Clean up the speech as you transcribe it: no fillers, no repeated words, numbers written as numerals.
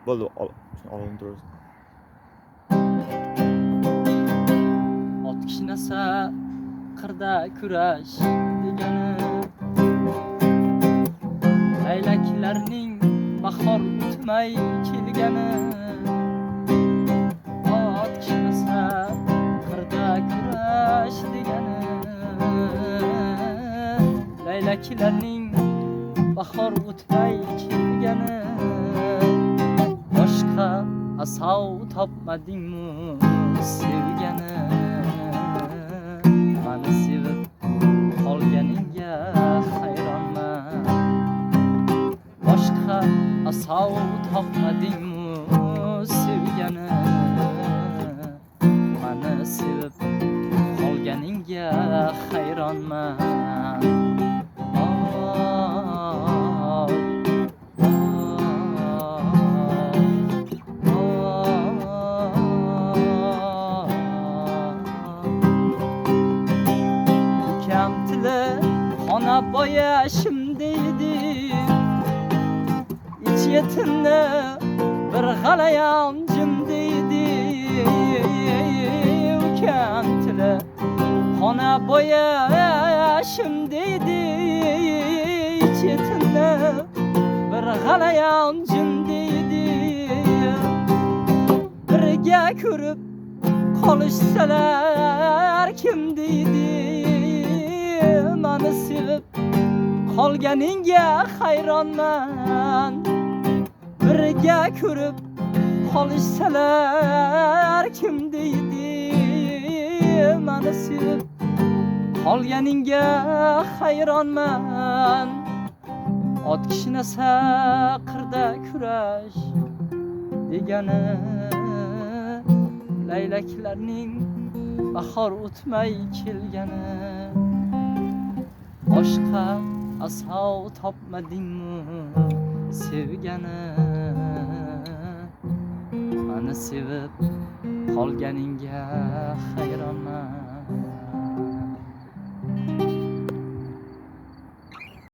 Bo'ldi, oldin turamiz. Ot kishnasa qirda kurash degani, laylaklarning bahor o'tmay kelgani. Ot kishnasa qirda kurash degani, laylaklarning bahor o'tmay kelgani. Boshqa asov topmadingmi sevgani? Mani sevib qolganingga hayronman. Boshqa asov topmadingmi sevgani? Mani sevib qolganingga hayronman. Xona boyashimdaydi, ich yetimni bir g'alayon jimdaydi. Ukam tili xona boyashimdaydi, ich yetimni bir g'alayon jimdaydi. Birga ko'rib qolishsalar kim deydi? Mani sevib qolganingga hayronman. Birga ko'rib qolishsalar kim deydi? Mani sevib qolganingga hayronman. Ot kishnasa qirda kurash degani, laylaklarning bahor o'tmay kelgani. Boshqa asov topmadingmi sevgani? Mani sevib qolganingga hayronman.